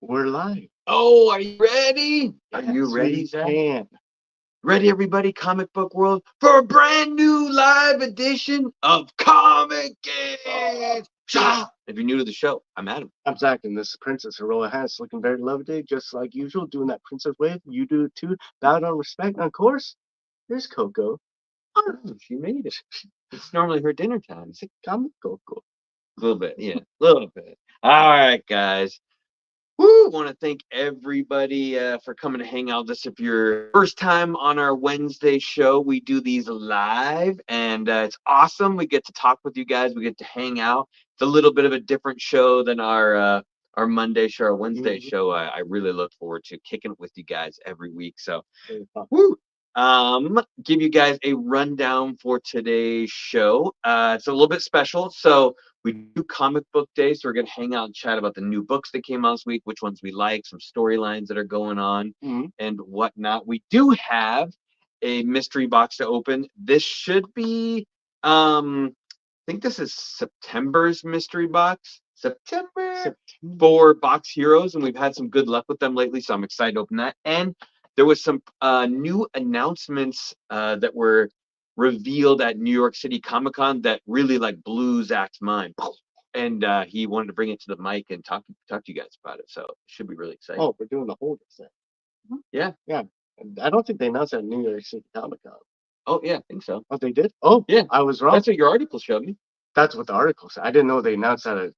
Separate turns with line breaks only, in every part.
We're live.
Oh, are you ready? Are
Yes,
you ready,
we
Zach?
can.
Ready, everybody, comic book world, for a brand new live edition of Comic Games. If you're new to the show, I'm Adam.
I'm Zach, and this is Princess Aroa Hannah's looking very lovely, just like usual, doing that princess wave. You do it too. Bow down, respect, and of course, here's Coco.
Oh, she made it. It's normally her dinner time. It's like
Comic Coco.
a little bit, yeah, a little bit. All right, guys. Woo! Want to thank everybody for coming to hang out with us. If you're first time on our Wednesday show, we do these live, and it's awesome. We get to talk with you guys. We get to hang out. It's a little bit of a different show than our Monday show, our Wednesday show. I really look forward to kicking it with you guys every week. So, woo! Give you guys a rundown for today's show. It's a little bit special. So we do comic book day, so we're gonna hang out and chat about the new books that came out this week, which ones we like, some storylines that are going on, and whatnot. We do have a mystery box to open. This should be I think this is September's mystery box. September for Box Heroes, and we've had some good luck with them lately, so I'm excited to open that. And there was some new announcements that were revealed at New York City Comic Con that really like blew Zach's mind, and he wanted to bring it to the mic and talk to you guys about it. So it should be really exciting.
Oh, we're doing the whole thing.
Yeah.
I don't think they announced that at New York City Comic Con.
Oh yeah, I think so.
Oh, they did? Oh,
yeah.
I was wrong.
That's what your article showed me.
That's what the article said. I didn't know they announced that.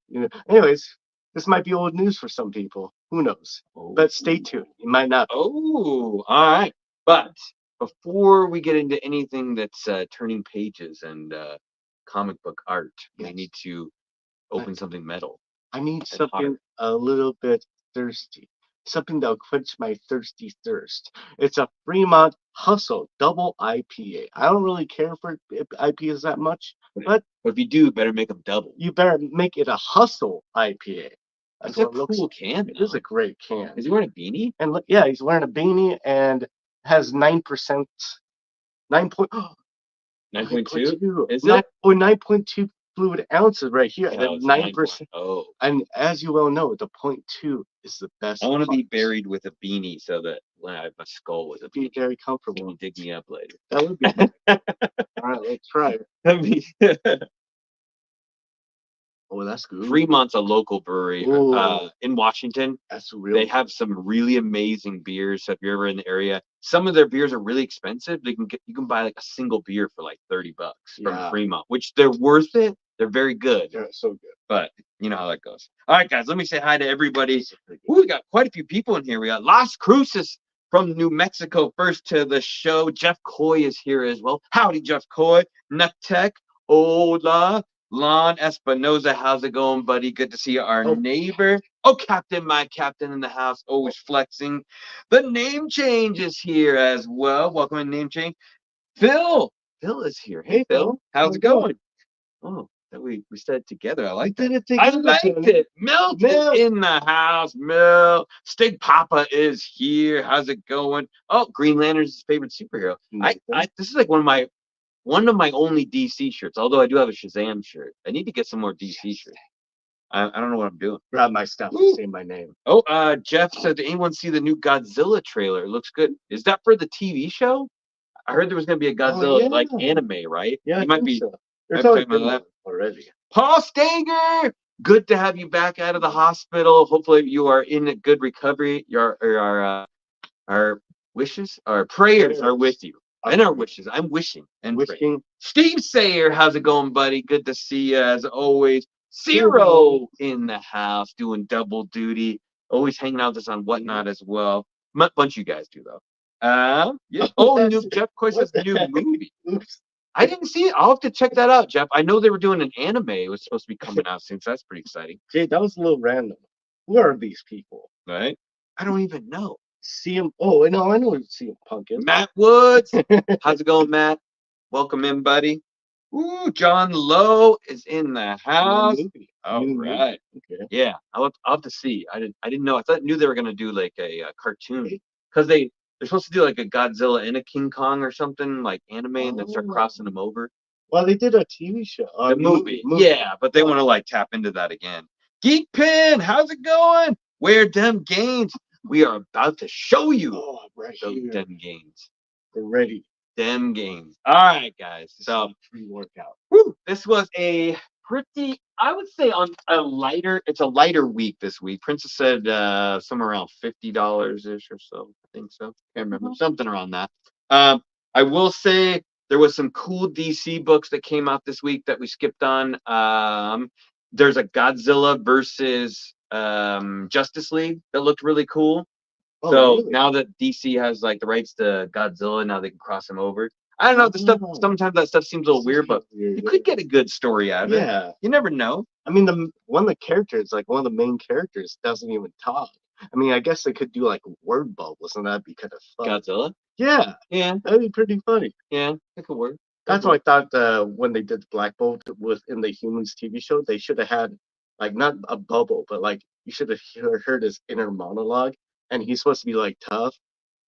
Anyways, this might be old news for some people. Who knows? But stay tuned. You might not.
Oh, all right. But before we get into anything that's turning pages and comic book art, we need to open something metal.
I need something a little bit thirsty. Something that'll quench my thirsty thirst. It's a Fremont Hustle Double IPA. I don't really care for IPAs that much, but
if you do, better make them double.
You better make it a Hustle IPA.
That's a cool can.
It is a great can.
Is he wearing a beanie?
And look, yeah, he's wearing a beanie and has 9%, 9.2. Is it? Or 9.2 fluid ounces right here. And 9%.
Oh.
And as you well know, the 0.2 is the best.
I want to be buried with a beanie so that when I have my skull with a beanie,
be very comfortable.
You dig me up later.
That would be good. All right, let's try it. Oh, that's good.
Fremont's a local brewery in Washington.
That's real.
They have some really amazing beers. So if you're ever in the area, some of their beers are really expensive. You can buy like a single beer for like $30 from Fremont, which they're worth it. They're very good.
They're so good.
But you know how that goes. All right, guys, let me say hi to everybody. Ooh, we got quite a few people in here. We got Las Cruces from New Mexico first to the show. Jeff Coy is here as well. Howdy, Jeff Coy. Nuttech. Hola. Lon Espinoza, how's it going, buddy? Good to see our neighbor. Oh, Captain, my captain in the house, always flexing. The name change is here as well. Welcome in, name change. Phil is here. Hey, Phil, how's it going? Oh, that we said it together. I like that. I liked it. Milk is in the house. Milk. Stig Papa is here. How's it going? Oh, Green Lantern's his favorite superhero. This is like one of my only DC shirts, although I do have a Shazam shirt. I need to get some more DC shirts. I don't know what I'm doing.
Grab my stuff and say my name.
Oh, Jeff said, did anyone see the new Godzilla trailer? It looks good. Is that for the TV show? I heard there was going to be a Godzilla like anime, right?
Yeah,
you might be.
So. There's that already.
Paul Stanger, good to have you back out of the hospital. Hopefully you are in a good recovery. Our wishes, our prayers are with you. And our wishes. I'm wishing and wishing. Steve Sayer, how's it going, buddy? Good to see you as always. Zero in the house doing double duty. Always hanging out with us on Whatnot as well. Bunch of you guys do though. Yeah. Oh, new Jeff Coy says new movie.
Oops.
I didn't see it. I'll have to check that out, Jeff. I know they were doing an anime. It was supposed to be coming out soon, so that's pretty exciting.
Jay, that was a little random. Who are these people?
Right? I don't even know.
CM. Oh, no, I know who CM Punk is.
Matt Woods. How's it going, Matt? Welcome in, buddy. Ooh, John Lowe is in the house. All right. Okay. Yeah, I'll have to see. I didn't know. I knew they were gonna do like a cartoon because they're supposed to do like a Godzilla and a King Kong or something like anime and then start crossing them over.
Well, they did a TV show.
The movie. Yeah, but they want to like tap into that again. Geek Pin, how's it going? Where them gains? We are about to show you
right
those
here.
them gains.
They're ready.
Them gains. All right, guys. So
pre-workout.
this was a pretty, I would say, on a lighter. It's a lighter week this week. Princess said somewhere around $50 ish or so. I think so. Can't remember, something around that. I will say there was some cool DC books that came out this week that we skipped on. There's a Godzilla versus Justice League that looked really cool.
Oh,
So
really?
now that DC has like the rights to Godzilla, now they can cross him over. I don't know. The stuff sometimes that stuff seems a little weird, but you could get a good story out of it.
Yeah.
You never know.
I mean, one of the characters, like one of the main characters, doesn't even talk. I mean, I guess they could do like word bubbles, and that'd be kind of fun.
Godzilla.
Yeah,
Yeah,
that'd be pretty funny.
yeah, that could work.
That's why I thought when they did Black Bolt within the Humans TV show, they should have had like not a bubble, but like you should have heard his inner monologue, and he's supposed to be like tough,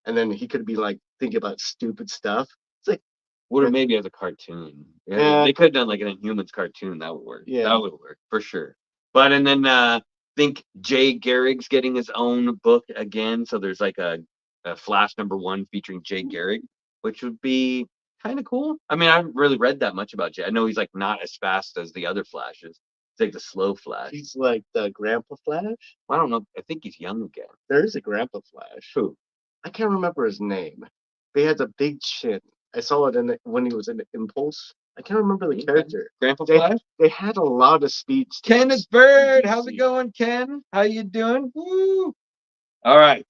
and then he could be like thinking about stupid stuff. It's like,
Would have maybe as a cartoon.
Yeah.
They could have done like an Inhumans cartoon. That would work.
Yeah.
That would work for sure. But and then think Jay Garrick's getting his own book again. So there's like a Flash #1 featuring Jay Garrick, which would be kind of cool. I mean, I haven't really read that much about Jay. I know he's like not as fast as the other Flashes. He's like the slow Flash.
he's like the Grandpa Flash.
I don't know. I think he's young again.
There is a Grandpa Flash.
Who?
I can't remember his name. But he has a big chin. I saw it when he was in Impulse. I can't remember the character.
Grandpa
They-
Flash?
They had a lot of speeds. to
Kenneth
us.
Bird, how's it going, Ken? How you doing? Woo! All right.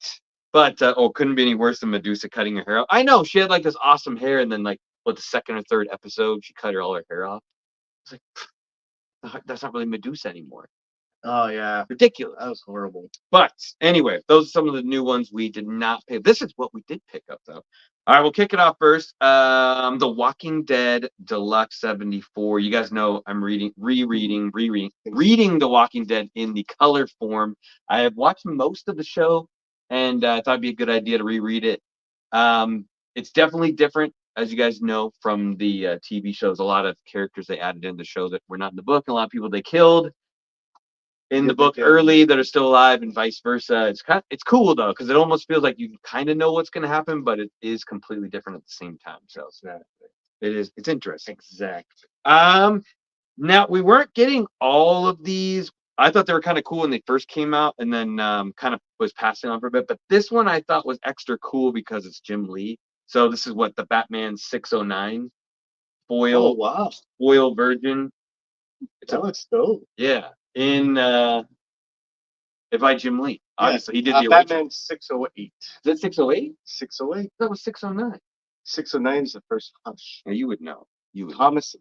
But couldn't be any worse than Medusa cutting her hair off. I know she had like this awesome hair, and then like the second or third episode, she cut all her hair off. It's like that's not really Medusa anymore.
Oh yeah,
Ridiculous.
that was horrible.
But anyway, those are some of the new ones we did not pick. This is what we did pick up though. All right, we'll kick it off first. The Walking Dead Deluxe 74. You guys know I'm reading The Walking Dead in the color form. I have watched most of the show, and I thought it'd be a good idea to reread it. It's definitely different, as you guys know, from the TV shows. A lot of characters they added in the show that were not in the book, and a lot of people they killed in the book early that are still alive, and vice versa. It's cool though, because it almost feels like you kind of know what's going to happen, but it is completely different at the same time. So it's interesting.
Exactly.
Now we weren't getting all of these. I thought they were kind of cool when they first came out, and then kind of was passing on for a bit. But this one I thought was extra cool because it's Jim Lee. So this is what the Batman 609 foil.
Oh wow,
foil version.
that looks dope.
Yeah. By Jim Lee. Obviously, he did the original.
Batman 608.
Is that 608?
608.
That was 609.
609 is the first Hush.
Yeah, you would know. You would.
Thomas,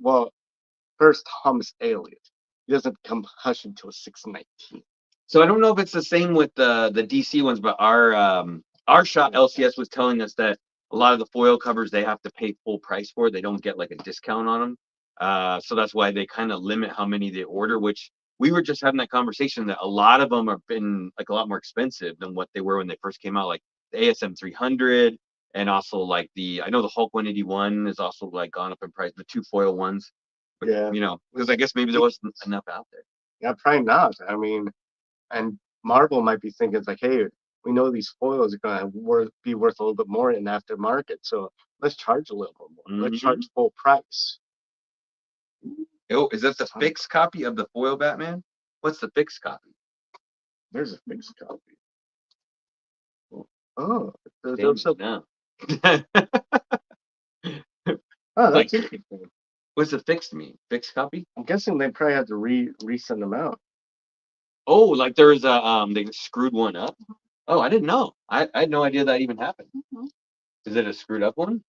first Thomas Elliot. He doesn't become Hush until 619.
So I don't know if it's the same with the DC ones, but our shop LCS was telling us that a lot of the foil covers they have to pay full price for. They don't get like a discount on them. So that's why they kind of limit how many they order, which we were just having that conversation that a lot of them have been like a lot more expensive than what they were when they first came out, like the ASM 300, and also like I know the Hulk 181 is also like gone up in price, the two foil ones. But,
Yeah.
Because I guess maybe there wasn't enough out there.
Yeah, probably not. I mean, and Marvel might be thinking, it's like, hey, we know these foils are going to be worth a little bit more in aftermarket, so let's charge a little bit more. Let's charge full price.
Oh, is that the fixed copy of the foil Batman? What's the fixed copy?
There's a fixed copy. Oh,
No.
Oh, that's
Like-
interesting.
What's the fixed mean? Fixed copy?
I'm guessing they probably had to resend them out.
Oh, like there's they screwed one up. Oh, I didn't know. I had no idea that even happened. Is it a screwed up one?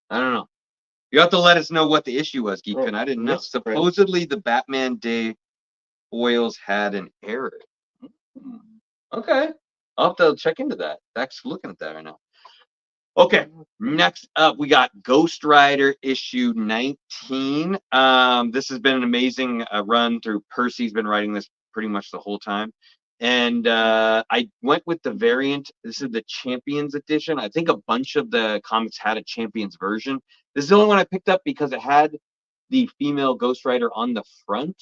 I don't know. You have to let us know what the issue was, Geekpin. I didn't know.
yes,
Supposedly the Batman Day foils had an error. Okay. I'll have to check into that. That's looking at that right now. Okay, next up we got Ghost Rider issue 19. This has been an amazing run through. Percy's been writing this pretty much the whole time. And I went with the variant. This is the Champions edition. I think a bunch of the comics had a Champions version. This is the only one I picked up because it had the female Ghost Rider on the front.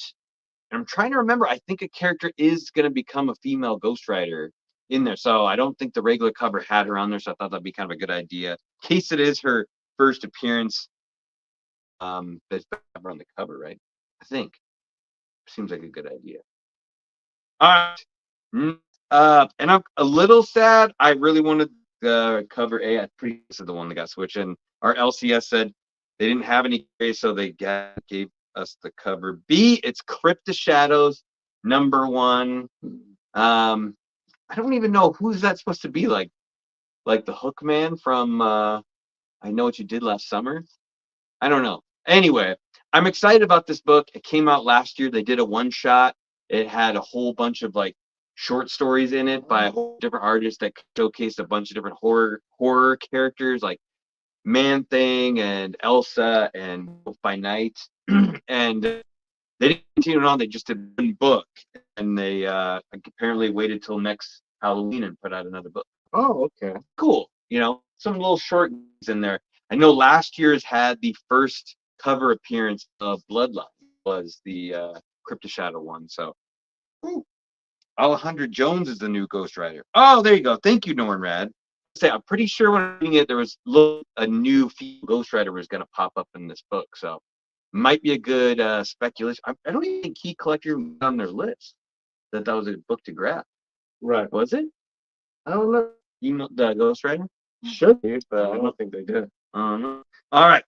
And I'm trying to remember, I think a character is going to become a female Ghost Rider in there. So I don't think the regular cover had her on there. So I thought that'd be kind of a good idea. In case it is her first appearance, there's her on the cover, right? I think seems like a good idea. All right. And I'm a little sad. I really wanted cover A. I pretty this is the one that got switched. And our LCS said they didn't have any A, so they gave us the cover B. It's Crypt of Shadows, #1. I don't even know who's that supposed to be, like the Hook Man from I Know What You Did Last Summer. I don't know. Anyway, I'm excited about this book. It came out last year. They did a one shot. It had a whole bunch of like short stories in it by different artists that showcased a bunch of different horror characters like Man Thing and Elsa and Wolf by Night. And they didn't continue on. They just did one book, and they apparently waited till next Halloween and put out another book.
Oh, okay.
Cool. Some little short in there. I know last year's had the first cover appearance of Bloodline, was the Crypt of Shadow one. So, Alejandra Jones is the new Ghost Rider. Oh, there you go. Thank you, Norrad. I'm pretty sure when I'm reading it, there was a new Ghost Rider was going to pop up in this book. So, might be a good speculation. I don't even think Key Collector was on their list. That was a book to grab.
Right.
Was it?
I don't know.
The Ghost Rider?
Should be, but I don't think they did.
All right.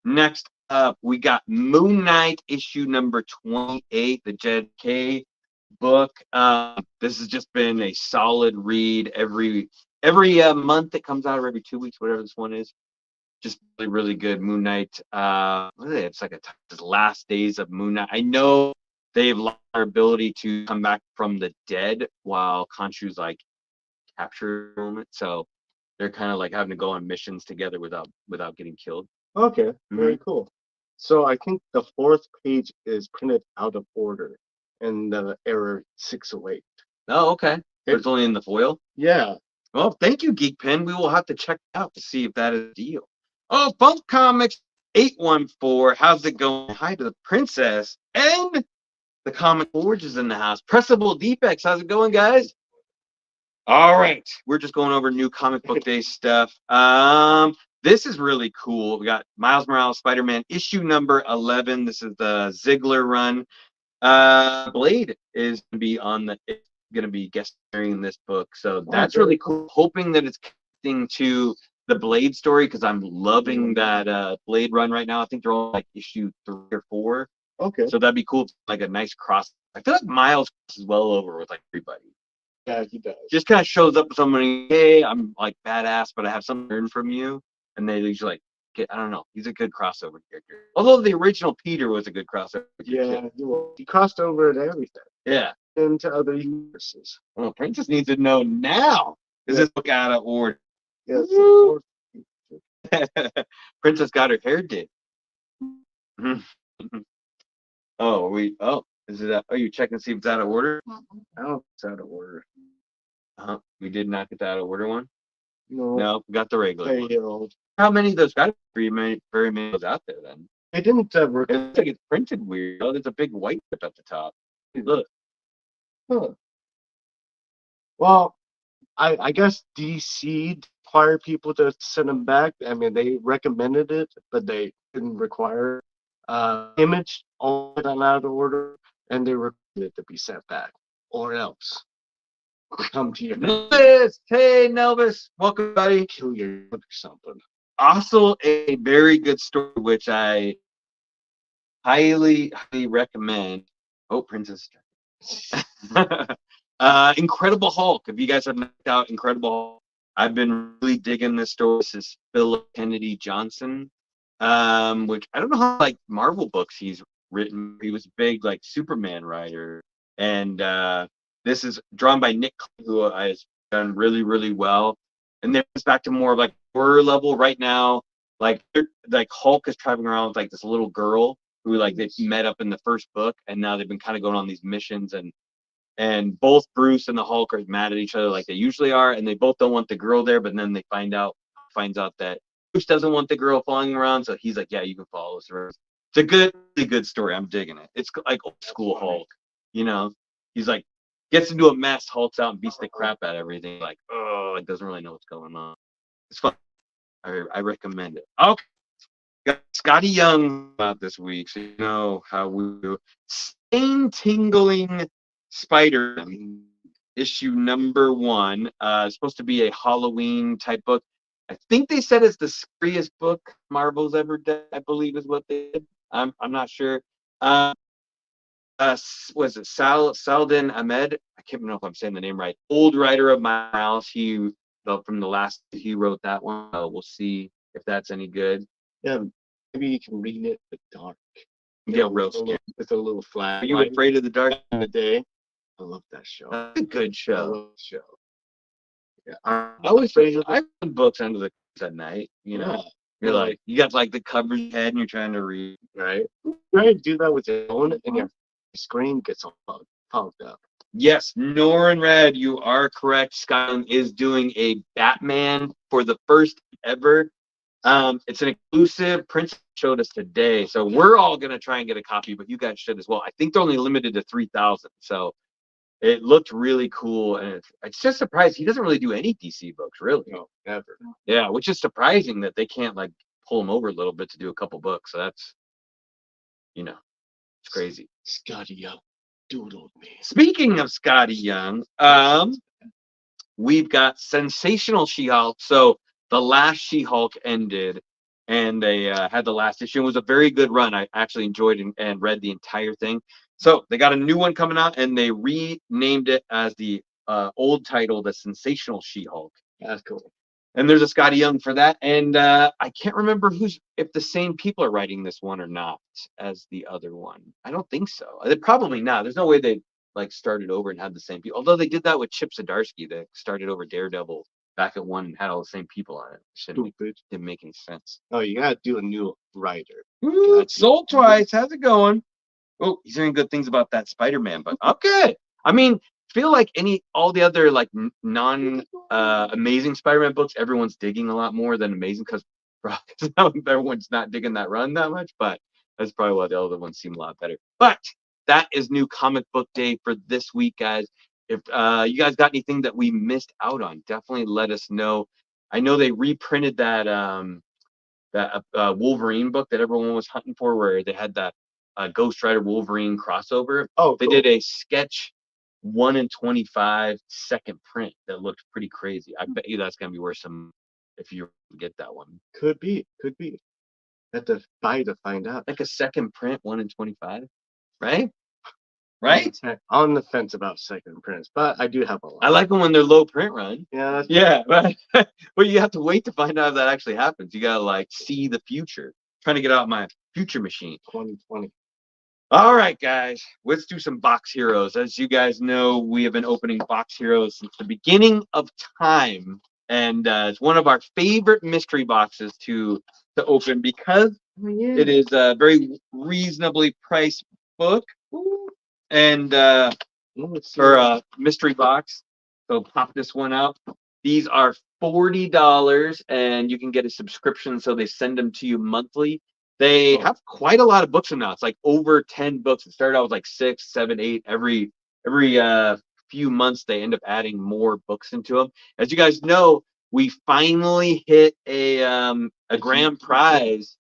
Next up, we got Moon Knight issue #28, the Jed K book. This has just been a solid read every month. It comes out, or every 2 weeks, whatever this one is. Just really, really good. Moon Knight. It's like the last days of Moon Knight. I know they've lost their ability to come back from the dead while Khonshu's like captured moment. So they're kind of like having to go on missions together without getting killed.
Okay, very cool. So I think the 4th page is printed out of order in the error 608.
Oh, okay. It's only in the foil?
Yeah.
Well, thank you, Geek Pen. We will have to check it out to see if that is a deal. Oh, Bump Comics 814. How's it going? Hi to the princess and the Comic Forge is in the house. Pressable Defects. How's it going, guys? All right. We're just going over new comic book day stuff. This is really cool. We got Miles Morales, Spider-Man, issue #11. This is the Ziegler run. Blade is going to be guest starring in this book, so that's really cool. Hoping that it's connecting to the Blade story because I'm loving that Blade run right now. I think they're all like issue 3 or 4.
Okay.
So that'd be cool, like a nice cross. I feel like Miles is well over with like everybody.
Yeah, he does.
Just kind of shows up with somebody, hey, I'm like badass, but I have something to learn from you. And they usually I don't know. He's a good crossover character. Although the original Peter was a good crossover character.
Yeah, he crossed over into everything.
Yeah.
Into other universes.
Well, Princess needs to know now. Is this book out of order?
Yes.
Princess got her hair did. Is it? Are you checking to see if it's out of order?
I don't think it's out of order.
We did not get the out of order one.
No,
we got the regular one.
Old.
How many of those got very many of those out there then?
I didn't.
It looks like it's printed weird. Oh, there's a big white strip at the top. Look.
Huh. Well, I guess DC required people to send them back. I mean, they recommended it, but they didn't require image only done out of order, and they required it to be sent back, or else come to your
Nelvis. Hey, Nelvis, welcome, buddy.
Kill your or something.
Also, a very good story, which I highly recommend. Oh, Princess. Incredible Hulk. If you guys have knocked out Incredible Hulk, I've been really digging this story. This is Philip Kennedy Johnson, which I don't know how like Marvel books he's written. He was a big like Superman writer, and this is drawn by Nick, who has done really, really well. And then it's back to more of like horror level right now. Like Hulk is traveling around with like this little girl who like they met up in the first book, and now they've been kind of going on these missions, and both Bruce and the Hulk are mad at each other like they usually are, and they both don't want the girl there, but then they finds out that Bruce doesn't want the girl following around, so he's like, yeah, you can follow us around. It's a really good story. I'm digging it. It's like old school Hulk, you know. He's like Gets into a mess, hulks out, and beats the crap out of everything. Like, oh, it doesn't really know what's going on. It's fun. I recommend it. Okay, got Scotty Young about this week, so you know how we do. Stain Tingling Spider issue number 1. It's supposed to be a Halloween type book. I think they said it's the scariest book Marvel's ever done. I believe is what they did. I'm not sure. Was it Saladin Ahmed? I can't know if I'm saying the name right. Old writer of my house. From the last he wrote that one. We'll see if that's any good.
Yeah, maybe you can read it in the dark.
Yeah, real scary.
With a little flag.
Are you afraid of the dark?
In the day? I love that show.
That's a good
I
show.
love the show. Yeah, I
always read books under the covers at night. You know, you're
Yeah.
like you got like the covers in your head and you're trying to read.
Right? Try to do that with your phone and your screen gets all fogged up.
Yes, Norin Red, you are correct. Skyline is doing a Batman for the first ever. It's an exclusive. Prince showed us today, so we're all gonna try and get a copy, but you guys should as well. I think they're only limited to 3,000, so it looked really cool, and it's just surprised he doesn't really do any DC books, really.
No, never.
Yeah, which is surprising that they can't like pull him over a little bit to do a couple books. So that's, it's crazy.
Scotty Young doodled me.
Speaking of Scotty Young, we've got Sensational She-Hulk. So the last She-Hulk ended, and they had the last issue. It was a very good run. I actually enjoyed and read the entire thing. So they got a new one coming out, and they renamed it as the old title, The Sensational She-Hulk.
That's cool.
And there's a Scotty Young for that. And I can't remember if the same people are writing this one or not as the other one. I don't think so. Probably not. There's no way they like started over and had the same people. Although they did that with Chip Zdarsky, that started over Daredevil back at one and had all the same people on it. Didn't make any sense.
Oh, you gotta do a new writer.
Sold Twice. How's it going? Oh, he's hearing good things about that Spider-Man, but okay. I mean, feel like all the other like non Amazing Spider-Man books, everyone's digging a lot more than Amazing because everyone's not digging that run that much, but that's probably why the other ones seem a lot better. But that is new comic book day for this week, guys. If you guys got anything that we missed out on, definitely let us know. I know they reprinted that Wolverine book that everyone was hunting for, where they had that Ghost Rider Wolverine crossover.
Oh,
they did a sketch 1 in 25 second print that looked pretty crazy. I bet you that's gonna be worth some if you get that one.
Could be. Have to buy to find out.
Like a second print, 1 in 25, right? Right?
On the fence about second prints, but I do have a lot.
I like them when they're low print run.
Yeah.
But you have to wait to find out if that actually happens. You gotta like see the future. Trying to get out my future machine.
2020.
All right, guys, let's do some box heroes. As you guys know, we have been opening box heroes since the beginning of time, and it's one of our favorite mystery boxes to open because it is a very reasonably priced book and for a mystery box. So pop this one out. These are $40, and you can get a subscription, so they send them to you monthly. They have quite a lot of books now. It's like over 10 books. It started out with like 6, 7, 8. Every few months, they end up adding more books into them. As you guys know, we finally hit a grand prize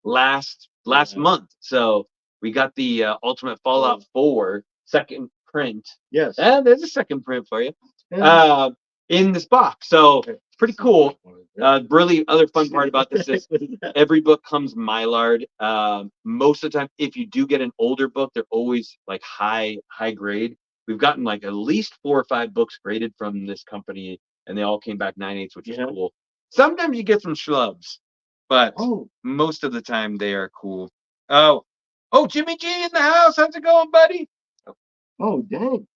last month. So we got the Ultimate Fallout 4 second print.
Yes.
There's a second print for you. In this box. So it's pretty cool. Really other fun part about this is every book comes Mylard. Most of the time, if you do get an older book, they're always like high grade. We've gotten like at least 4 or 5 books graded from this company, and they all came back 9/8, which is cool. Sometimes you get some schlubs, but most of the time they are cool. Oh, Jimmy G in the house. How's it going, buddy?
Oh, dang.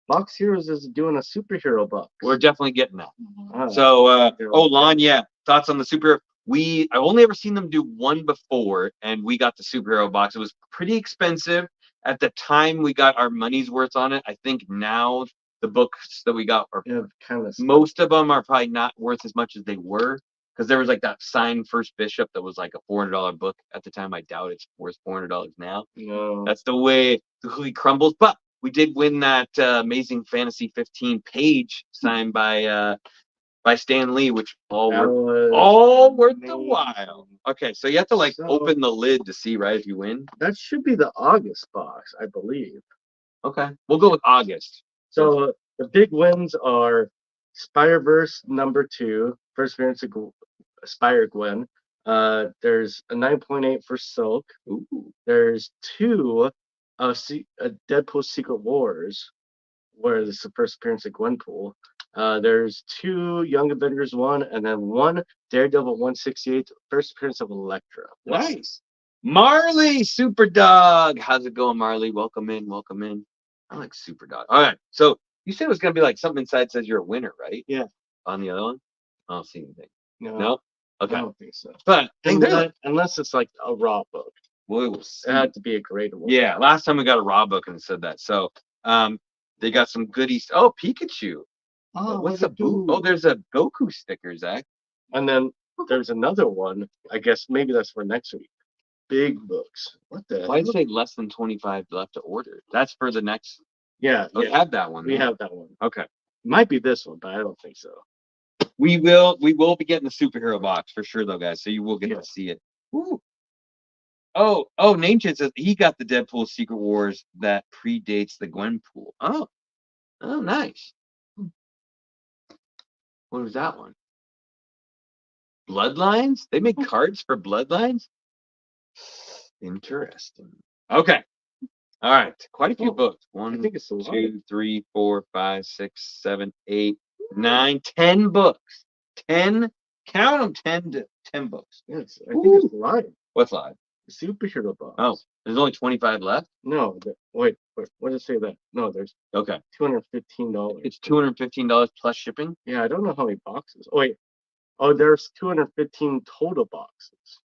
Box Heroes is doing a superhero box.
We're definitely getting that. So, Lon, thoughts on the superhero? I've only ever seen them do one before, and we got the superhero box. It was pretty expensive. At the time, we got our money's worth on it. I think now the books that we got are most of them are probably not worth as much as they were, because there was like that signed First Bishop that was like a $400 book at the time. I doubt it's worth $400 now.
No.
That's the way the cookie crumbles. But we did win that Amazing Fantasy 15 page signed by Stan Lee, which all worth the while. Okay, so you have to like open the lid to see, right? If you win,
that should be the August box, I believe.
Okay, we'll go with August.
So the big wins are Spider-Verse #2, first appearance of Spider-Gwen. There's a 9.8 for Silk.
Ooh.
There's 2 Deadpool Secret Wars, where this is the first appearance of Gwenpool. There's 2 Young Avengers 1, and then 1 Daredevil 168, first appearance of Elektra.
Nice. Marley, Super Dog. How's it going, Marley? Welcome in, welcome in. I like Super Dog. All right, so you said it was gonna be like something inside says you're a winner, right?
Yeah.
On the other one, I don't see anything.
No.
Okay.
I don't think so.
But
unless it's like a raw book.
We'll see.
It had to be a great one.
Yeah, last time we got a raw book and it said that. So they got some goodies. Oh, Pikachu.
Oh,
what's a boo? Oh, there's a Goku sticker, Zach.
And then there's another one. I guess maybe that's for next week. Big books. What the
Why did it say less than 25 left to order? That's for the next.
Yeah.
We have that one.
We have that one.
Okay.
Might be this one, but I don't think so.
We will be getting the superhero box for sure though, guys. So you will get to see it. Ooh. Oh, Namechan says he got the Deadpool Secret Wars that predates the Gwenpool. Oh, nice. What was that one? Bloodlines? They make cards for Bloodlines? Interesting. Okay. All right. Quite a few books. 1, 2, 3, 4, 5, 6, 7, 8, 9, 10 books. 10. Count them. 10 books.
Yes, I think it's live.
What's live?
The superhero box.
Oh, there's only 25 left?
No. Wait. What did it say that? No, there's $215.
It's $215 plus shipping?
Yeah, I don't know how many boxes. Oh, wait. Oh, there's 215 total boxes.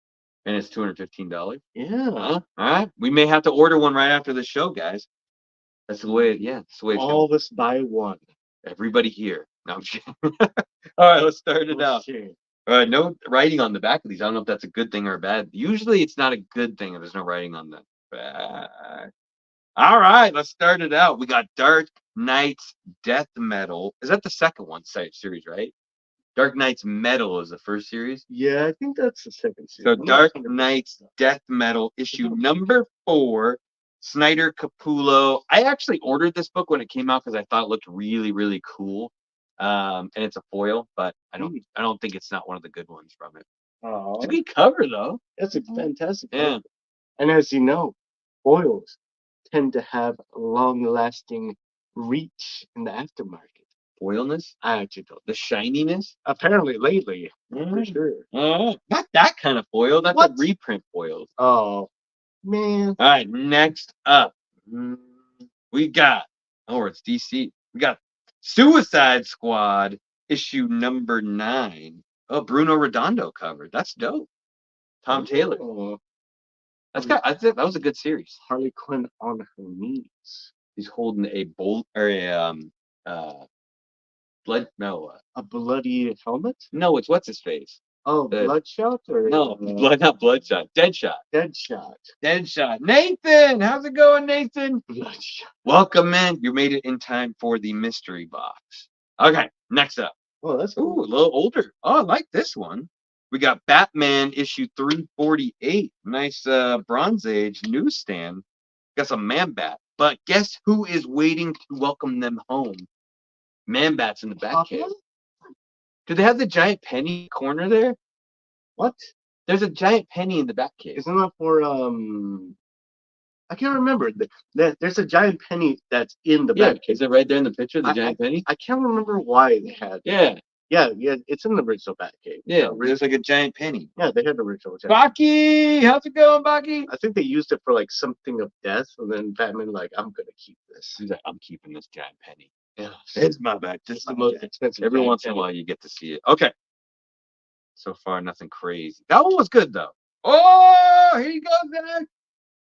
And it's $215?
Yeah.
All right. We may have to order one right after the show, guys. That's the way, that's the way it's
all of us buy one.
Everybody here. No, I'm kidding. All right, let's start it out. All right, no writing on the back of these. I don't know if that's a good thing or bad. Usually it's not a good thing if there's no writing on the back. All right, let's start it out. We got Dark Knight's Death Metal. Is that the second one series, right? Dark Knight's Metal is the first series.
Yeah, I think that's the second series.
So Dark Knight's Death Metal issue #4. Snyder Capullo. I actually ordered this book when it came out because I thought it looked really, really cool. And it's a foil, but I don't think it's not one of the good ones from it.
Oh,
it's a good cover though.
That's a fantastic
cover.
Yeah. And as you know, foils tend to have long-lasting reach in the aftermarket.
Foilness?
I actually don't.
The shininess?
Apparently lately, for sure.
Not that kind of foil. That's a reprint foil.
Oh, man.
All right, next up, we got, it's DC. We got Suicide Squad issue #9. Oh, Bruno Redondo cover. That's dope. Tom Taylor. That was a good series.
Harley Quinn on her knees.
He's holding a
bloody helmet?
No, it's what's his face.
Oh, Bloodshot or
no? Not Bloodshot. Deadshot.
Deadshot.
Nathan, how's it going, Nathan?
Bloodshot.
Welcome in. You made it in time for the mystery box. Okay, next up.
Oh, that's cool.
Ooh, a little older. Oh, I like this one. We got Batman issue 348. Nice Bronze Age newsstand. Got some Man-Bat. But guess who is waiting to welcome them home? Man-Bat's in the Batcave. Do they have the giant penny corner there?
What?
There's a giant penny in the Batcave.
Isn't that for I can't remember. There's a giant penny that's in the Batcave.
Is it right there in the picture? The giant penny?
I can't remember why they had.
Yeah.
Yeah, it's in the original Batcave.
Yeah, there's like a giant penny.
Yeah, they had the original.
Baki, how's it going, Baki?
I think they used it for like something of death, and then Batman I'm gonna keep this.
He's like, I'm keeping this giant penny.
Yeah,
it's my bag. This is the most expensive. Every once in a while, you get to see it. Okay. So far, nothing crazy. That one was good though. Oh, here you go, Zach.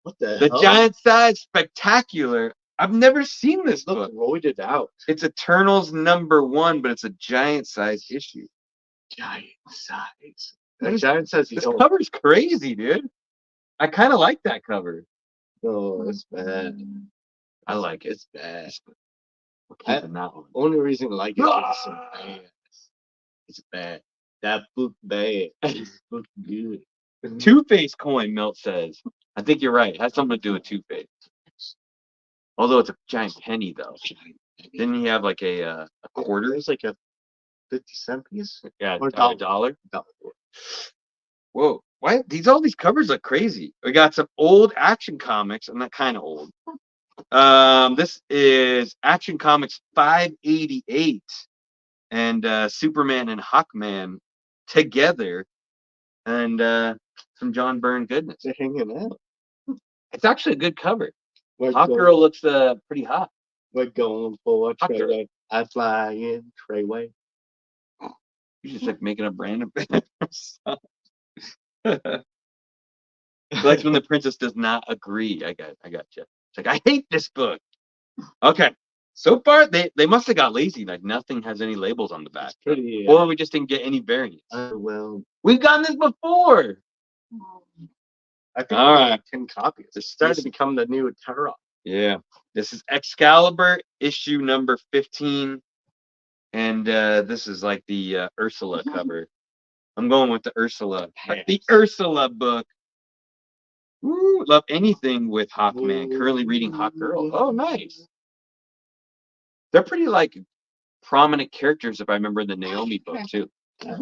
What the
hell? Giant size spectacular. I've never seen this book.
Roided out.
It's Eternals #1, but it's a giant size issue.
Giant size. That giant size.
This cover's crazy, dude. I kind of like that cover.
Oh, it's bad.
I like it.
It's bad.
We're keeping that one.
Only reason I like it is it's so bad. It's bad. That book bad. This book good.
Two-Face coin, Milt says. I think you're right. It has something to do with Two-Face. Although it's a giant penny, though. Didn't he have like a quarter?
There's like a 50-cent piece.
Yeah,
Or
a dollar.
$1.
Whoa. Why? All these covers look crazy. We got some old Action Comics. I'm not kind of old. This is Action Comics 588. And Superman and Hawkman together. And some John Byrne goodness.
They're hanging out.
It's actually a good cover.
We're
Hawk
going-
Girl looks pretty hot.
We're going for a
Hawk Girl.
Treyway. I fly in Treyway.
You just like making up random stuff. Like when the princess does not agree. I got you. It's like, I hate this book. Okay. So far, they must have got lazy. Like nothing has any labels on the back.
Pretty.
Or we just didn't get any variants.
Well,
We've gotten this before.
I think
All
we
right.
got 10 copies. It's starting to become the new Terra.
Yeah. This is Excalibur issue number 15. And this is like the Ursula cover. I'm going with the Ursula. Like the Ursula book. Woo, love anything with Hawkman. Currently reading Hawk Girl. Oh, nice. They're pretty like prominent characters if I remember the Naomi book too.
Cut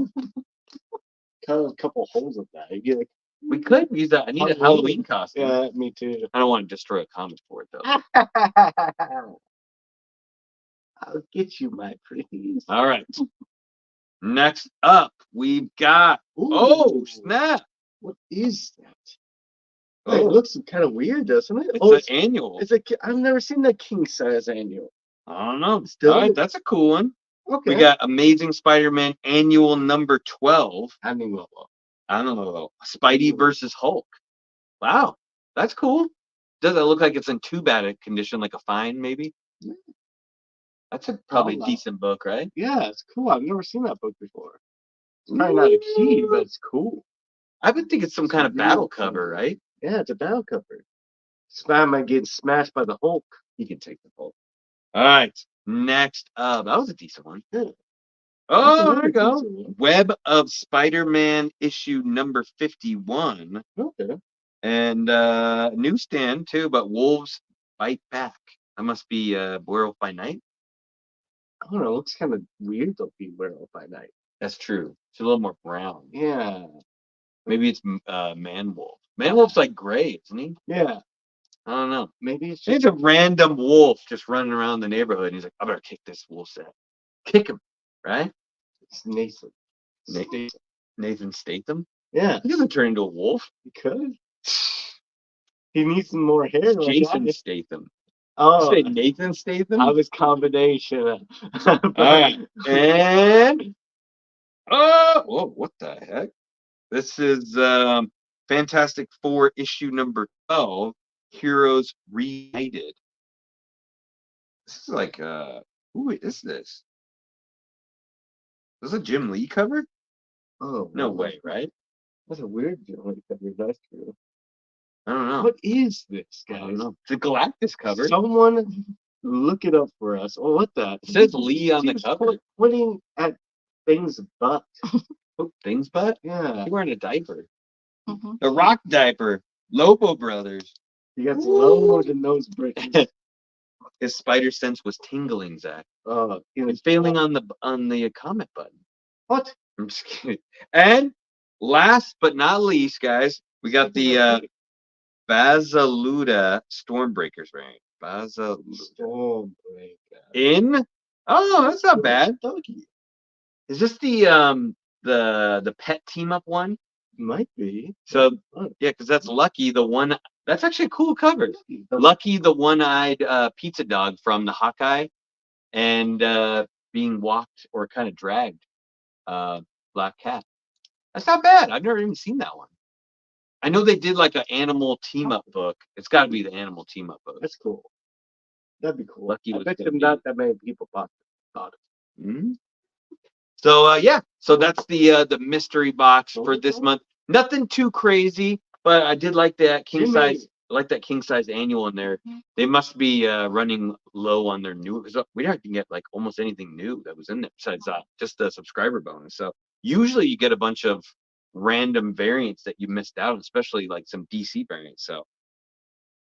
a couple holes of that. You like,
We could use that. I need a Halloween costume.
yeah, me too.
I don't want to destroy a comic for it though.
I'll get you, my pretty.
All right. Next up, we've got. Oh, snap!
What is that?
Oh.
It looks kind of weird, doesn't it?
It's an annual.
I've never seen that king size annual.
I don't know.
Still?
All right, that's a cool one.
Okay.
We got Amazing Spider-Man annual number 12.
I mean,
I don't know. Spidey versus Hulk. Wow, that's cool. Does it look like it's in too bad a condition, like a fine, maybe?
Yeah.
That's probably a decent book, right?
yeah, it's cool. I've never seen that book before. It's probably not a key, but it's cool.
I would think it's some kind of battle cover, right?
Yeah, it's a battle cover. Spider-Man getting smashed by the Hulk.
You can take the Hulk. All right, next up. That was a decent one.
Yeah.
Oh, there we go. Web of Spider-Man issue number 51.
Okay.
And newsstand too, but Wolves Fight Back. That must be Werewolf by Night.
I don't know. It looks kind of weird to be Werewolf by Night.
That's true. It's a little more brown.
Yeah.
Maybe it's Man-Wolf. Man-Wolf's like gray, isn't he?
Yeah.
I don't know.
Maybe it's
Maybe
just
it's a random wolf just running around the neighborhood, and he's like, I better kick this wolf's ass. Kick him, right?
it's Nathan.
Nathan Statham?
Yeah,
He doesn't turn into a wolf.
he could. He needs some more hair.
It's
like
Jason
that.
Statham.
Oh,
Say Nathan Statham?
I was combination.
All right. And whoa, what the heck? This is Fantastic Four issue number 12, Heroes Reunited. This is like who is this? This is a Jim Lee cover?
Oh,
No way, right?
That's a weird joint cover. That's true.
I don't know.
What is this,
I
guys?
don't know. It's a Galactus cover.
Someone look it up for us. Oh, what the?
It says Lee on the
He's
cover.
pointing at things butt.
Oh, things butt?
Yeah.
He's wearing a diaper.
Mhm.
A rock diaper. Lobo Brothers.
You got loads in those bricks.
His spider sense was tingling, Zach.
In
It's failing on the comment button.
What?
I'm just kidding. And last but not least, guys, we got the Basaluda Stormbreakers rank. Basaluda.
Stormbreaker.
In? Oh, that's not bad.
Doggy.
Is this the pet team up one?
Might be.
So
Oh.
yeah, because that's Lucky, the one. That's actually a cool cover. Lucky, the one-eyed pizza dog from the Hawkeye, and being walked or kind of dragged, Black Cat. That's not bad. I've never even seen that one. I know they did like an animal team-up book. It's got to be the animal team-up book.
That's cool. That'd be cool.
Lucky
I
was
bet
gonna
you
be-
not that many people bought it.
Mhm. So yeah, so that's the mystery box for this month. Nothing too crazy, but I did like that king
Jimmy,
size. I like that king size annual in there. They must be running low on their new. We didn't get like almost anything new that was in there besides just the subscriber bonus. So usually you get a bunch of random variants that you missed out, especially like some DC variants. So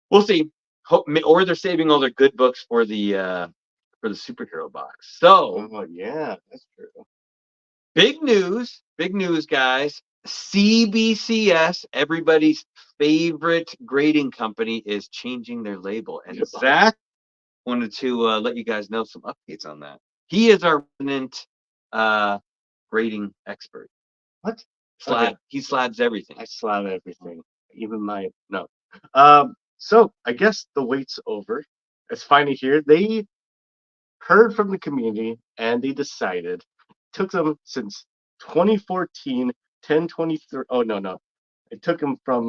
we'll see. Or they're saving all their good books for the superhero box. So
Oh yeah, that's true.
big news, guys. CBCS, everybody's favorite grading company, is changing their label, and Zach wanted to let you guys know some updates on that. He is our resident uh, grading expert.
What?
Slab,
Okay,
he slabs everything.
I slap everything, even my no. So I guess the wait's over. It's finally here. They heard from the community and they decided. Took them since 2014, 10/23. Oh no. It took them from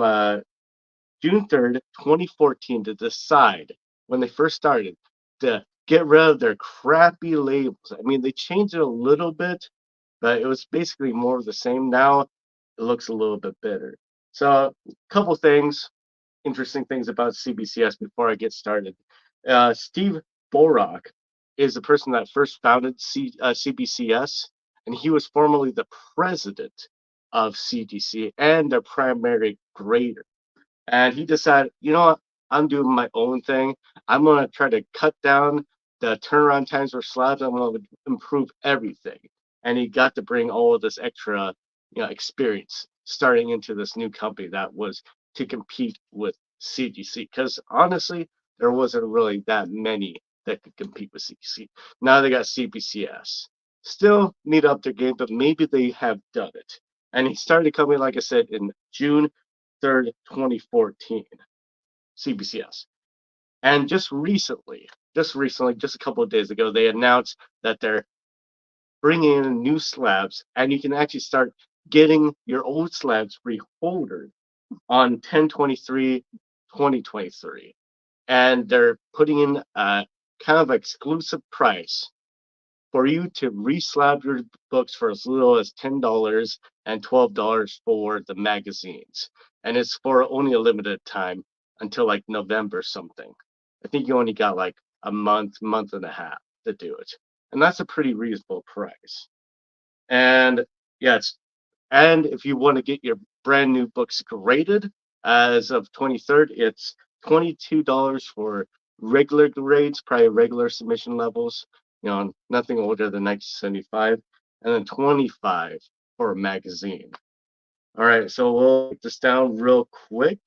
June 3rd, 2014 to decide when they first started to get rid of their crappy labels. I mean, they changed it a little bit, but it was basically more of the same. Now it looks a little bit better. So, a couple things, interesting things about CBCS before I get started. Steve Borak is the person that first founded CBCS, and he was formerly the president of CGC and their primary grader. And he decided, you know what? I'm doing my own thing. I'm going to try to cut down the turnaround times for slabs. I'm going to improve everything. And he got to bring all of this extra, experience starting into this new company that was to compete with CGC. Because honestly, there wasn't really that many that could compete with CGC. Now they got CBCS. Still need to up their game, but maybe they have done it. And he started the company, like I said, in June 3rd, 2014, CBCS. And just a couple of days ago, they announced that they're bringing in new slabs, and you can actually start getting your old slabs reholdered on 10/23/2023. And they're putting in a kind of exclusive price for you to reslab your books for as little as $10 and $12 for the magazines. And it's for only a limited time until like November something. I think you only got like a month and a half to do it. And that's a pretty reasonable price. And yeah, and if you want to get your brand new books graded as of 23rd, it's $22 for regular grades, probably regular submission levels, nothing older than 1975, and then 25 for a magazine. All right, so we'll get this down real quick.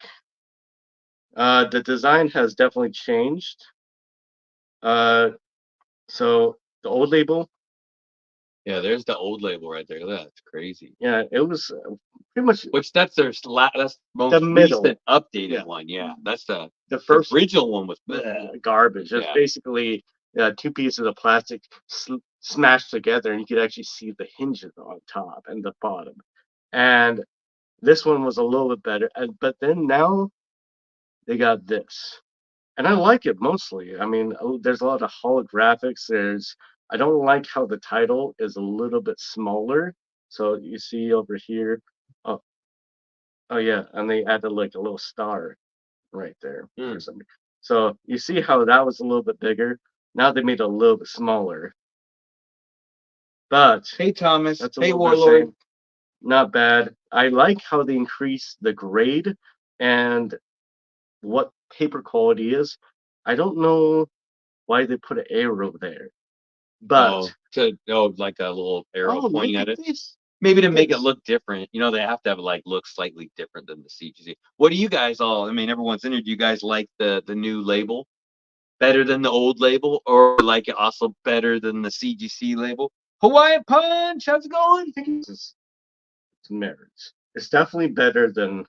The design has definitely changed. Uh, so the old label,
Yeah, there's the old label right there. That's crazy.
yeah, it was pretty much
Which that's that's the
the
most
middle.
recent updated
Yeah.
one. Yeah, that's the
first
original one was bleh.
garbage. It's
Yeah.
basically two pieces of plastic smashed together, and you could actually see the hinges on top and the bottom. And this one was a little bit better. But then now they got this, and I like it mostly. I mean, there's a lot of holographics. I don't like how the title is a little bit smaller. So you see over here. Oh, oh yeah, and they added like a little star right there for some reason. So you see how that was a little bit bigger. Now they made it a little bit smaller. But
Hey Thomas.
that's a
Hey
little bit
Warlord.
same. Not bad. I like how they increase the grade and what paper quality is. I don't know why they put an arrow there. But
Like a little arrow pointing
look
at it.
this.
Maybe to make it
This.
look different. They have to have look slightly different than the CGC. What do you guys all? I mean, everyone's in here. Do you guys like the new label better than the old label, or like it also better than the CGC label? Hawaiian Punch, how's it going?
It's merits. It's definitely better than.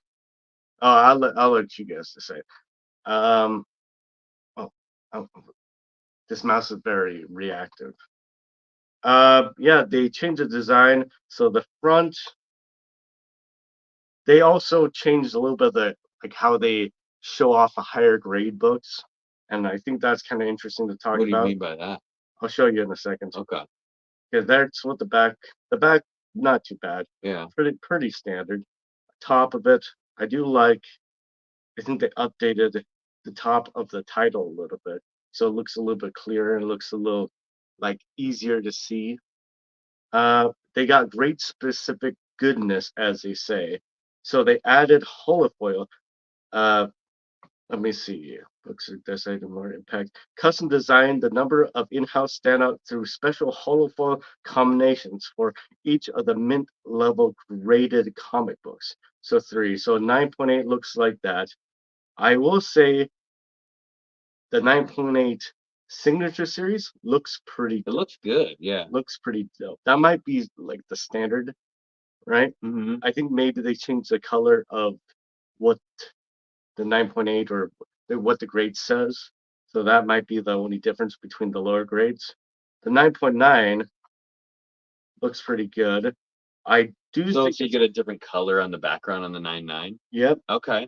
Oh, I'll let you guys decide. Um. Oh, oh, this mouse is very reactive. Yeah, they changed the design. So the front, they also changed a little bit of the like how they show off a higher grade books, and I think that's kind of interesting to talk
What do you
about.
mean by that?
I'll show you in a second.
Okay.
Because that's what the back, not too bad.
Yeah.
Pretty standard. Top of it, I do like. I think they updated the top of the title a little bit, so it looks a little bit clearer and looks a little like easier to see. They got great specific goodness, as they say. So they added holofoil. Uh, Let me see. Books are designated more impact. Custom designed the number of in-house standout through special holofoil combinations for each of the mint level graded comic books. So three. So 9.8 looks like that. I will say the 9.8 signature series looks pretty
It
dope.
looks good. Yeah.
Looks pretty dope. That might be like the standard, right?
Mm-hmm.
I think maybe they changed the color of what the 9.8 or what the grade says. So that might be the only difference between the lower grades. The 9.9 looks pretty good. I do
So,
think
so you
it's,
get a different color on the background on the 9.9.
yep,
Okay.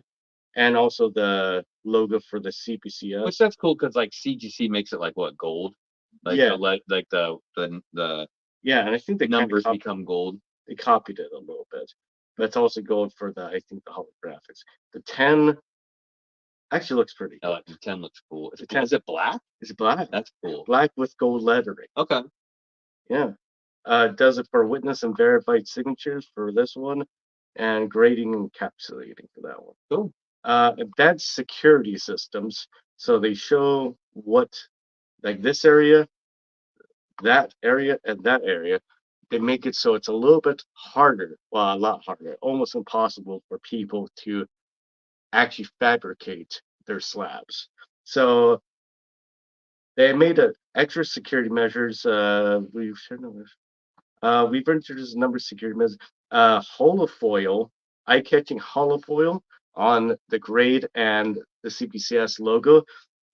and also the logo for the
Which
CBCS.
that's cool because like CGC makes it like what, gold? Like
Yeah,
the
yeah, and I think
numbers become gold.
they copied it a little bit. But it's also going for the I think the holographics. The 10 actually looks pretty
I
good.
like the 10 looks cool.
The 10
Is it black?
is black,
That's cool.
black with gold lettering.
Okay.
Yeah. Does it for witness and verified signatures for this one, and grading and encapsulating for that one.
Cool.
Embed security systems. So they show what, like this area, that area, and that area. They make it so it's a little bit harder, well, a lot harder, almost impossible for people to actually fabricate their slabs. So they made a extra security measures. We've introduced a number of security measures. Holofoil, eye-catching holofoil on the grade and the CBCS logo.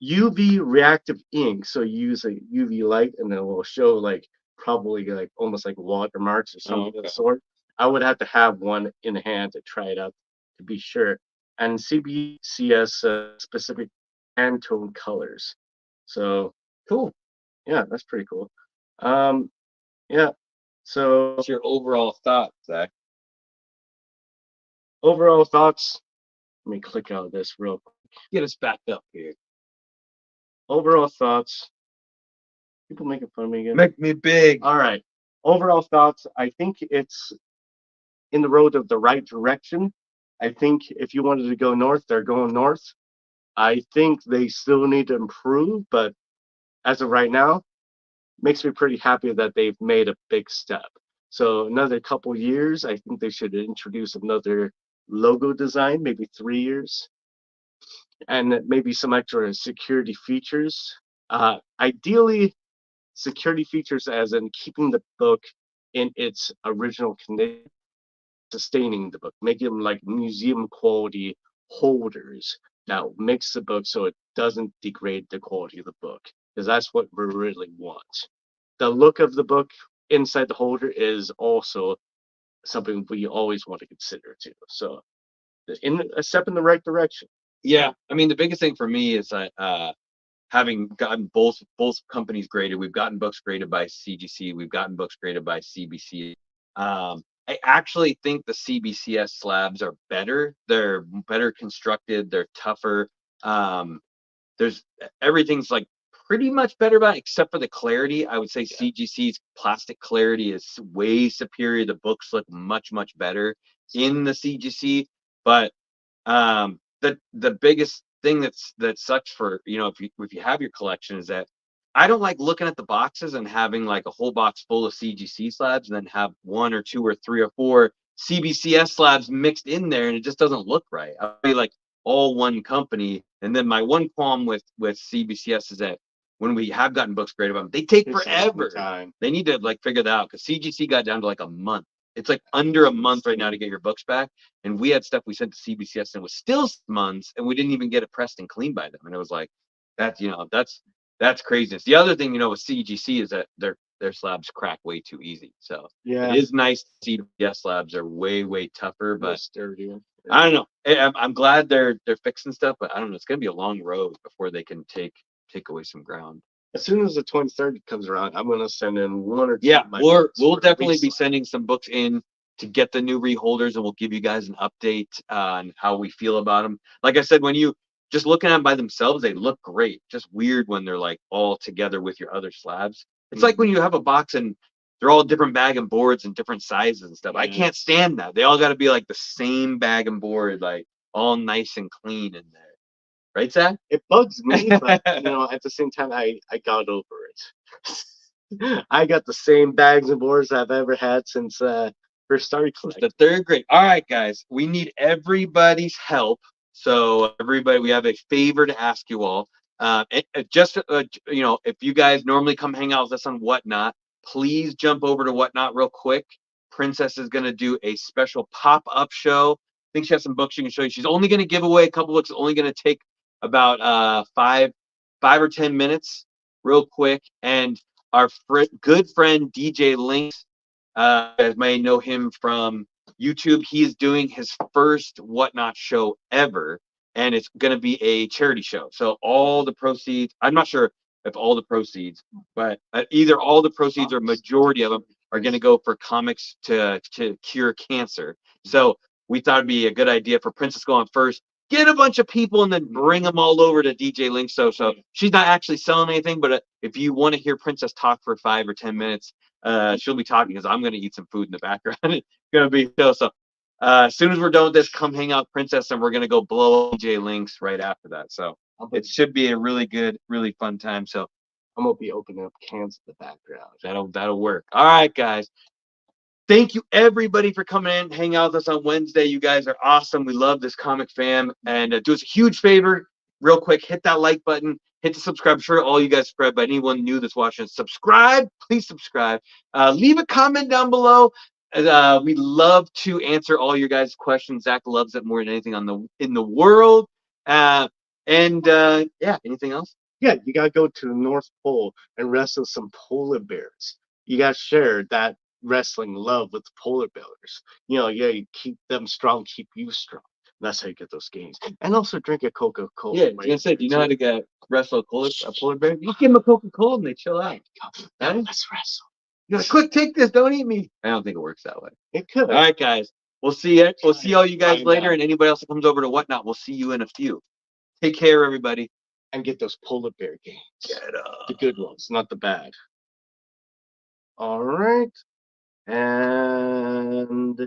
UV reactive ink, so you use a UV light and then it will show like probably like almost like watermarks or something of the
Okay.
sort. I would have to have one in hand to try it out to be sure. And CBCS specific Pantone colors. So
Cool.
yeah, that's pretty cool. Um, yeah. So
What's your overall thoughts, Zach?
overall thoughts. Let me click out of this real quick.
Get us back up here.
Overall thoughts. People making fun of me again.
Make me big.
All right. Overall thoughts. I think it's in the road of the right direction. I think if you wanted to go north, they're going north. I think they still need to improve, but as of right now, makes me pretty happy that they've made a big step. So another couple years, I think they should introduce another logo design, maybe 3 years, and maybe some extra security features. Ideally, security features as in keeping the book in its original condition, sustaining the book, making them like museum quality holders that makes the book so it doesn't degrade the quality of the book, because that's what we really want. The look of the book inside the holder is also something we always want to consider too. So, in a step in the right direction.
Yeah. I mean, the biggest thing for me is that having gotten both companies graded, we've gotten books graded by CGC, we've gotten books graded by CBC. I actually think the CBCS slabs are better. They're better constructed. They're tougher. There's everything's like pretty much better about it, except for the clarity. I would say CGC's plastic clarity is way superior. The books look much better in the CGC, but the biggest thing that sucks for, if you have your collection is that I don't like looking at the boxes and having like a whole box full of CGC slabs and then have one or two or three or four CBCS slabs mixed in there and it just doesn't look right. I feel like all one company. And then my one qualm with CBCS is that when we have gotten books graded about them, they take forever. They need to like figure that out because CGC got down to like a month. It's like under a month right now to get your books back. And we had stuff we sent to CBCS and it was still months and we didn't even get it pressed and cleaned by them. And it was like, that's craziness. The other thing, with CGC is that their slabs crack way too easy. So
Yeah,
it is nice to see CBCS slabs are way tougher, but
sturdier.
I don't know. I'm glad they're fixing stuff, but I don't know. It's gonna be a long road before they can take away some ground.
As soon as the 23rd comes around, I'm gonna send in one or two.
Yeah,
of my
we'll
books for
definitely be
reslab.
sending some books in. to get the new reholders, and we'll give you guys an update on how we feel about them. Like I said, when you just looking at them by themselves, they look great. Just weird when they're like all together with your other slabs. It's like when you have a box and they're all different bag and boards and different sizes and stuff. I can't stand that. They all got to be like the same bag and board, like all nice and clean in there. Right, Zach?
It bugs me, but at the same time, I got over it. I got the same bags and boards I've ever had since first started collecting.
The third grade. All right, guys, we need everybody's help. So everybody, we have a favor to ask you all. Just if you guys normally come hang out with us on Whatnot, please jump over to Whatnot real quick. Princess is going to do a special pop-up show. I think she has some books she can show you. She's only going to give away a couple books. Only going to take about 5 or 10 minutes, real quick. And our good friend DJ Links, you guys may know him from YouTube. He is doing his first Whatnot show ever, and it's going to be a charity show. So all the proceeds, I'm not sure if all the proceeds, but either all the proceeds or majority of them are going to go for comics to cure cancer. So we thought it'd be a good idea for Princess going first. Get a bunch of people and then bring them all over to DJ Link. So she's not actually selling anything, but if you want to hear Princess talk for 5 or 10 minutes, she'll be talking because I'm going to eat some food in the background. It's going to be so. As soon as we're done with this, come hang out, Princess, and we're going to go blow DJ Links right after that. So it should be a really good, really fun time. So
I'm going to be opening up cans in the background.
That'll work. All right, guys. Thank you, everybody, for coming in, hang out with us on Wednesday. You guys are awesome. We love this comic fam. And do us a huge favor, real quick, hit that like button, hit the subscribe. I'm sure all you guys subscribe, but anyone new that's watching, subscribe. Please subscribe. Leave a comment down below. We love to answer all your guys' questions. Zach loves it more than anything in the world. Yeah, anything else?
Yeah, you got to go to the North Pole and wrestle some polar bears. You got to share that wrestling love with the polar bears. You keep them strong, keep you strong. That's how you get those gains. And also drink a Coca-Cola.
Yeah, like I said, do you know how to wrestle a polar bear? You give them a Coca-Cola and they chill out.
Let's wrestle.
You're like, quick, take this, don't eat me. I don't think it works that way.
It could.
All right, guys. We'll see you. We'll see all you guys later, and anybody else that comes over to Whatnot, we'll see you in a few. Take care, everybody.
And get those polar bear gains.
Get
the good ones, not the bad. All right. And